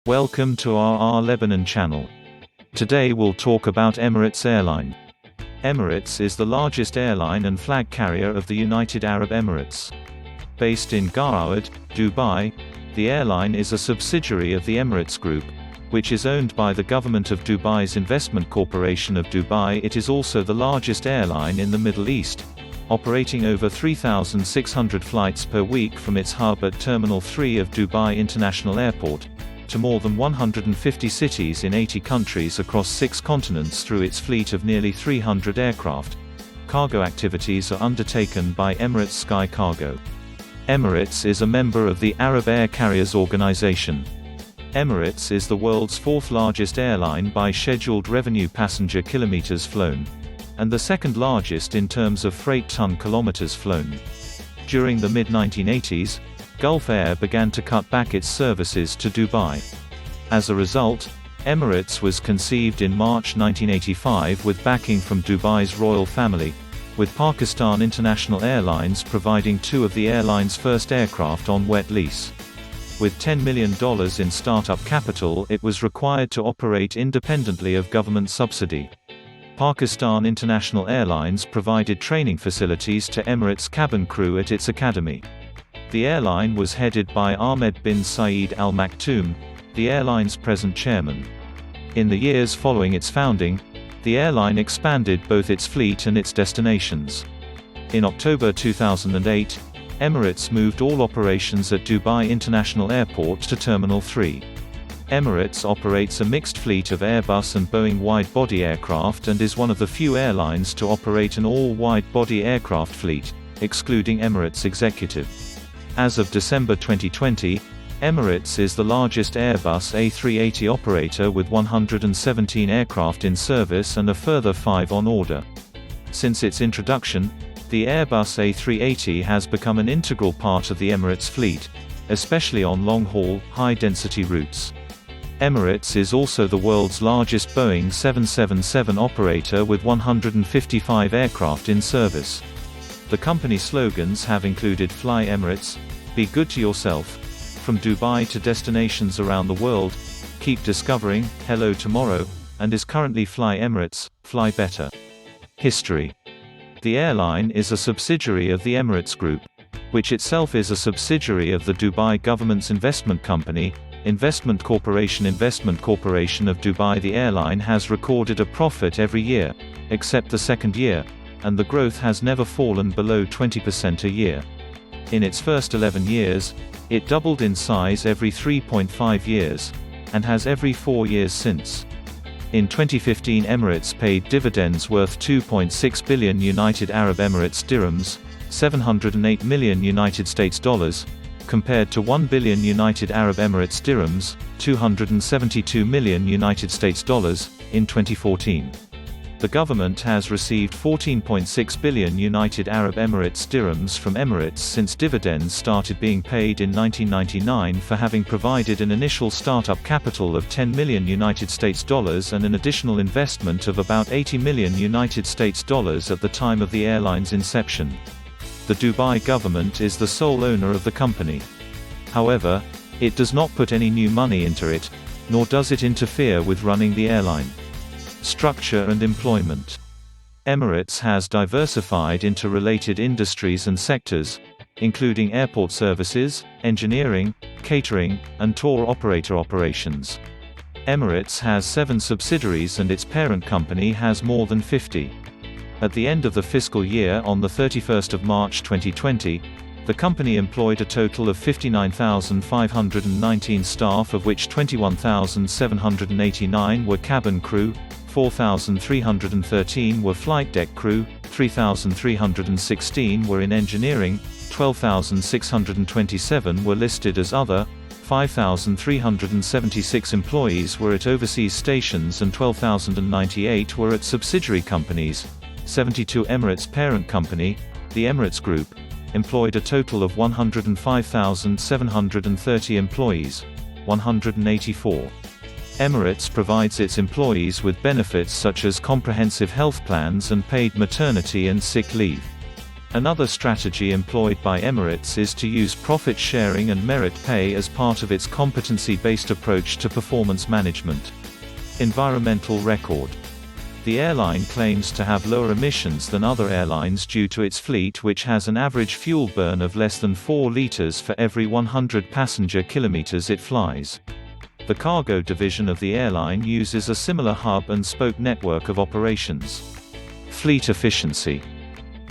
Welcome to our Lebanon channel. Today we'll talk about Emirates Airline. Emirates is the largest airline and flag carrier of the United Arab Emirates. Based in Garhoud, Dubai, the airline is a subsidiary of the Emirates Group, which is owned by the Government of Dubai's Investment Corporation of Dubai. It is also the largest airline in the Middle East, operating over 3,600 flights per week from its hub at Terminal 3 of Dubai International Airport, to more than 150 cities in 80 countries across 6 continents through its fleet of nearly 300 aircraft. Cargo activities are undertaken by Emirates Sky Cargo. Emirates is a member of the Arab Air Carriers Organization. Emirates is the world's 4th largest airline by scheduled revenue passenger kilometers flown, and the 2nd largest in terms of freight ton kilometers flown. During the mid-1980s, Gulf Air began to cut back its services to Dubai. As a result, Emirates was conceived in March 1985 with backing from Dubai's royal family, with Pakistan International Airlines providing 2 of the airline's first aircraft on wet lease. With $10 million in startup capital, it was required to operate independently of government subsidy. Pakistan International Airlines provided training facilities to Emirates cabin crew at its academy. The airline was headed by Ahmed bin Saeed Al Maktoum, the airline's present chairman. In the years following its founding, the airline expanded both its fleet and its destinations. In October 2008, Emirates moved all operations at Dubai International Airport to Terminal 3. Emirates operates a mixed fleet of Airbus and Boeing wide-body aircraft and is one of the few airlines to operate an all-wide-body aircraft fleet, excluding Emirates Executive. As of December 2020, Emirates is the largest Airbus A380 operator with 117 aircraft in service and a further 5 on order. Since its introduction, the Airbus A380 has become an integral part of the Emirates fleet, especially on long-haul, high-density routes. Emirates is also the world's largest Boeing 777 operator with 155 aircraft in service. The company slogans have included Fly Emirates, Be Good to Yourself, From Dubai to Destinations Around the World, Keep Discovering, Hello Tomorrow, and is currently Fly Emirates, Fly Better. History. The airline is a subsidiary of the Emirates Group, which itself is a subsidiary of the Dubai Government's investment company, Investment Corporation of Dubai. The airline has recorded a profit every year, except the second year, and the growth has never fallen below 20% a year. In its first 11 years, it doubled in size every 3.5 years, and has every 4 years since. In 2015, Emirates paid dividends worth 2.6 billion United Arab Emirates dirhams, $708 million United States dollars, compared to 1 billion United Arab Emirates dirhams, $272 million United States dollars, in 2014. The government has received 14.6 billion United Arab Emirates dirhams from Emirates since dividends started being paid in 1999 for having provided an initial startup capital of 10 million United States dollars and an additional investment of about 80 million United States dollars at the time of the airline's inception. The Dubai government is the sole owner of the company. However, it does not put any new money into it, nor does it interfere with running the airline. Structure and employment. Emirates has diversified into related industries and sectors, including airport services, engineering, catering, and tour operator operations. Emirates has 7 subsidiaries and its parent company has more than 50. At the end of the fiscal year on the 31st of March 2020, the company employed a total of 59,519 staff, of which 21,789 were cabin crew, 4,313 were flight deck crew, 3,316 were in engineering, 12,627 were listed as other, 5,376 employees were at overseas stations and 12,098 were at subsidiary companies. 72 Emirates parent company, the Emirates Group, employed a total of 105,730 employees, 184. Emirates provides its employees with benefits such as comprehensive health plans and paid maternity and sick leave. Another strategy employed by Emirates is to use profit sharing and merit pay as part of its competency-based approach to performance management. Environmental record. The airline claims to have lower emissions than other airlines due to its fleet, which has an average fuel burn of less than 4 liters for every 100 passenger kilometers it flies. The cargo division of the airline uses a similar hub-and-spoke network of operations. Fleet efficiency.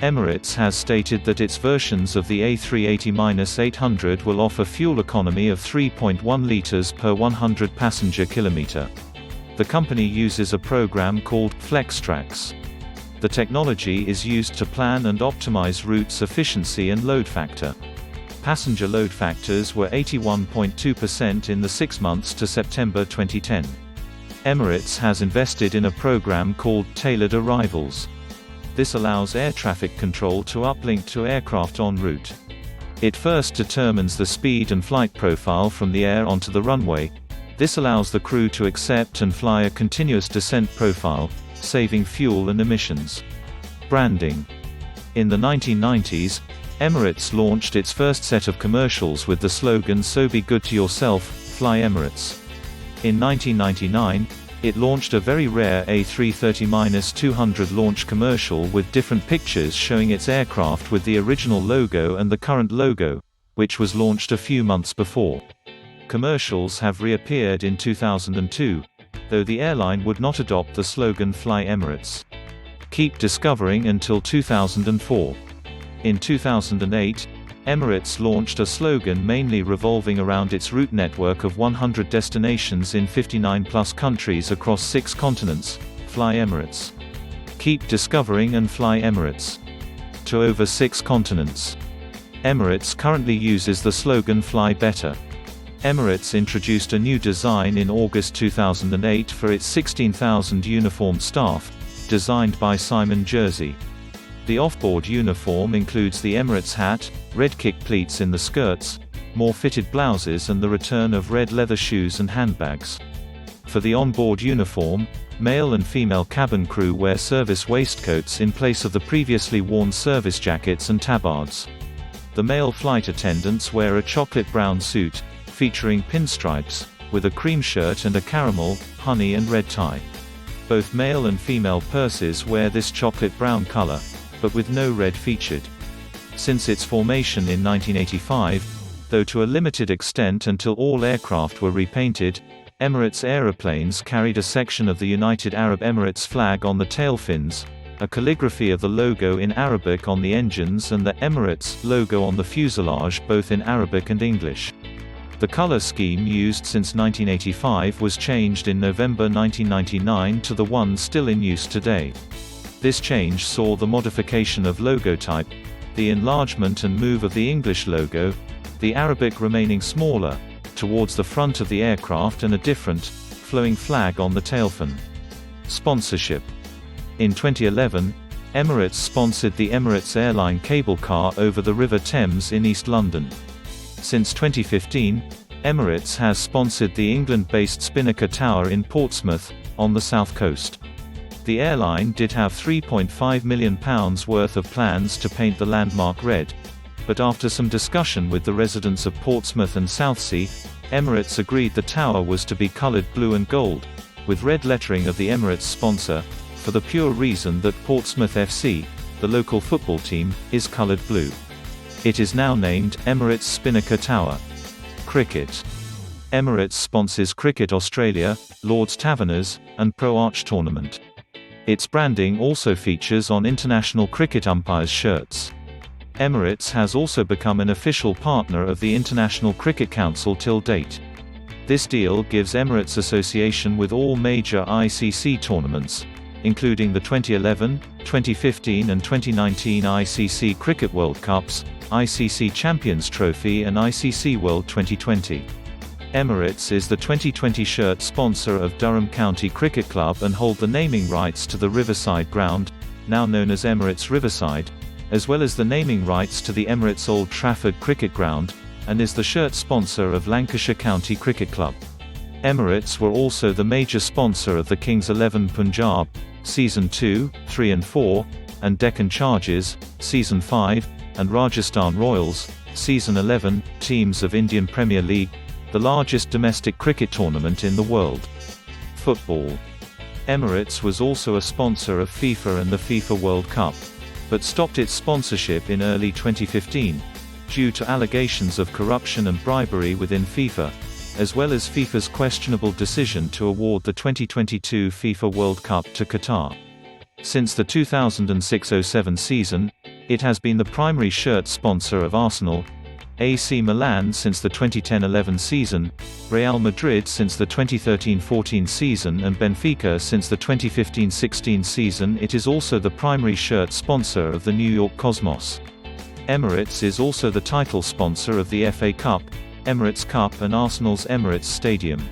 Emirates has stated that its versions of the A380-800 will offer fuel economy of 3.1 liters per 100 passenger kilometer. The company uses a program called FlexTrax. The technology is used to plan and optimize routes efficiency and load factor. Passenger load factors were 81.2% in the 6 months to September 2010. Emirates has invested in a program called Tailored Arrivals. This allows air traffic control to uplink to aircraft en route. It first determines the speed and flight profile from the air onto the runway. This allows the crew to accept and fly a continuous descent profile, saving fuel and emissions. Branding. In the 1990s, Emirates launched its first set of commercials with the slogan "So be good to yourself, fly Emirates." In 1999, it launched a very rare A330-200 launch commercial with different pictures showing its aircraft with the original logo and the current logo, which was launched a few months before. Commercials have reappeared in 2002, though the airline would not adopt the slogan "Fly Emirates." Keep discovering until 2004. In 2008, Emirates launched a slogan mainly revolving around its route network of 100 destinations in 59+ countries across 6 continents, "Fly Emirates." Keep discovering and fly Emirates to over 6 continents. Emirates currently uses the slogan "Fly Better." Emirates introduced a new design in August 2008 for its 16,000 uniformed staff, designed by Simon Jersey. The off-board uniform includes the Emirates hat, red kick pleats in the skirts, more fitted blouses and the return of red leather shoes and handbags. For the on-board uniform, male and female cabin crew wear service waistcoats in place of the previously worn service jackets and tabards. The male flight attendants wear a chocolate brown suit, featuring pinstripes, with a cream shirt and a caramel, honey and red tie. Both male and female purses wear this chocolate brown color, but with no red featured. Since its formation in 1985, though to a limited extent until all aircraft were repainted, Emirates aeroplanes carried a section of the United Arab Emirates flag on the tail fins, a calligraphy of the logo in Arabic on the engines and the Emirates logo on the fuselage both in Arabic and English. The color scheme used since 1985 was changed in November 1999 to the one still in use today. This change saw the modification of logo type, the enlargement and move of the English logo, the Arabic remaining smaller, towards the front of the aircraft and a different, flowing flag on the tailfin. Sponsorship. In 2011, Emirates sponsored the Emirates Airline cable car over the River Thames in East London. Since 2015, Emirates has sponsored the England-based Spinnaker Tower in Portsmouth, on the south coast. The airline did have £3.5 million worth of plans to paint the landmark red, but after some discussion with the residents of Portsmouth and Southsea, Emirates agreed the tower was to be coloured blue and gold, with red lettering of the Emirates sponsor, for the pure reason that Portsmouth FC, the local football team, is coloured blue. It is now named Emirates Spinnaker Tower. Cricket. Emirates sponsors Cricket Australia, Lord's Taverners, and Pro Arch Tournament. Its branding also features on international cricket umpires' shirts. Emirates has also become an official partner of the International Cricket Council till date. This deal gives Emirates association with all major ICC tournaments, including the 2011, 2015 and 2019 ICC Cricket World Cups, ICC Champions Trophy and ICC World 2020. Emirates is the 2020 shirt sponsor of Durham County Cricket Club and hold the naming rights to the Riverside Ground, now known as Emirates Riverside, as well as the naming rights to the Emirates Old Trafford Cricket Ground, and is the shirt sponsor of Lancashire County Cricket Club. Emirates were also the major sponsor of the Kings XI Punjab, Season 2, 3 and 4, and Deccan Chargers, Season 5, and Rajasthan Royals, Season 11, teams of Indian Premier League, the largest domestic cricket tournament in the world. Football. Emirates was also a sponsor of FIFA and the FIFA World Cup, but stopped its sponsorship in early 2015, due to allegations of corruption and bribery within FIFA, as well as FIFA's questionable decision to award the 2022 FIFA World Cup to Qatar. Since the 2006-07 season, it has been the primary shirt sponsor of Arsenal, AC Milan since the 2010-11 season, Real Madrid since the 2013-14 season and Benfica since the 2015-16 season. It is also the primary shirt sponsor of the New York Cosmos. Emirates is also the title sponsor of the FA Cup, Emirates Cup and Arsenal's Emirates Stadium.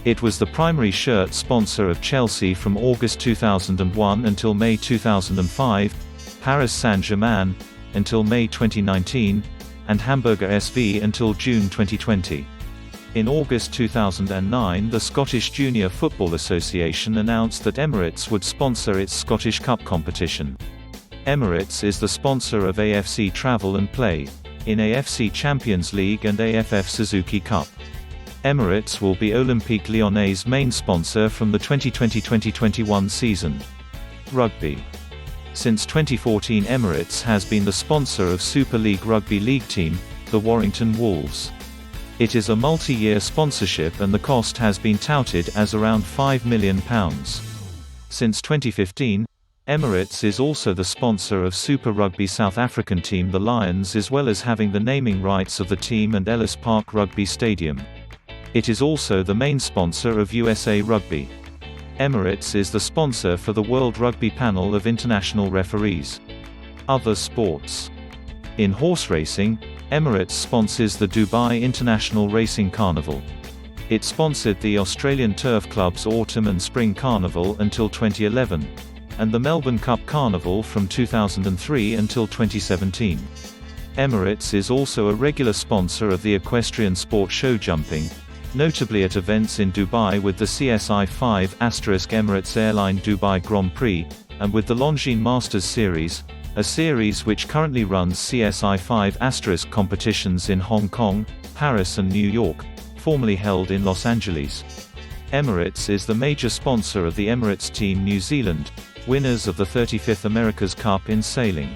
It was the primary shirt sponsor of Chelsea from August 2001 until May 2005, Paris Saint-Germain until May 2019, and Hamburger SV until June 2020. In August 2009, the Scottish Junior Football Association announced that Emirates would sponsor its Scottish Cup competition. Emirates is the sponsor of AFC Travel and Play, in AFC Champions League and AFF Suzuki Cup. Emirates will be Olympique Lyonnais' main sponsor from the 2020-2021 season. Rugby. Since 2014, Emirates has been the sponsor of Super League Rugby League team, the Warrington Wolves. It is a multi-year sponsorship and the cost has been touted as around £5 million. Since 2015, Emirates is also the sponsor of Super Rugby South African team the Lions, as well as having the naming rights of the team and Ellis Park Rugby Stadium. It is also the main sponsor of USA Rugby. Emirates is the sponsor for the World Rugby Panel of International Referees. Other sports. In horse racing, Emirates sponsors the Dubai International Racing Carnival. It sponsored the Australian Turf Club's Autumn and Spring Carnival until 2011, and the Melbourne Cup Carnival from 2003 until 2017. Emirates is also a regular sponsor of the equestrian sport show jumping, notably at events in Dubai with the CSI 5 * Emirates Airline Dubai Grand Prix, and with the Longines Masters Series, a series which currently runs CSI 5 * competitions in Hong Kong, Paris and New York, formerly held in Los Angeles. Emirates is the major sponsor of the Emirates Team New Zealand, winners of the 35th America's Cup in sailing.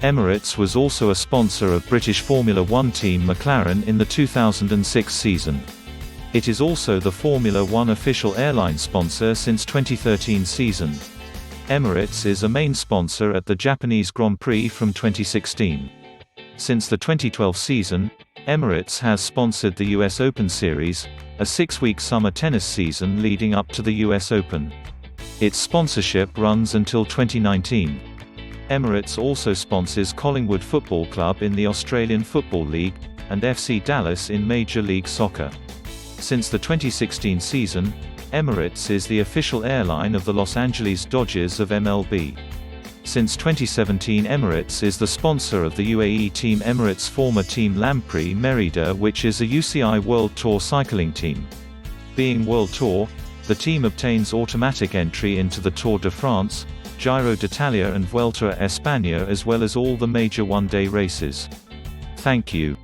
Emirates was also a sponsor of British Formula One team McLaren in the 2006 season. It is also the Formula One official airline sponsor since 2013 season. Emirates is a main sponsor at the Japanese Grand Prix from 2016. Since the 2012 season, Emirates has sponsored the US Open Series, a 6-week summer tennis season leading up to the US Open. Its sponsorship runs until 2019. Emirates also sponsors Collingwood Football Club in the Australian Football League, and FC Dallas in Major League Soccer. Since the 2016 season, Emirates is the official airline of the Los Angeles Dodgers of MLB. Since 2017, Emirates is the sponsor of the UAE team Emirates' former team Lamprey Merida, which is a UCI World Tour cycling team. Being World Tour, the team obtains automatic entry into the Tour de France, Giro d'Italia and Vuelta a España, as well as all the major one-day races. Thank you.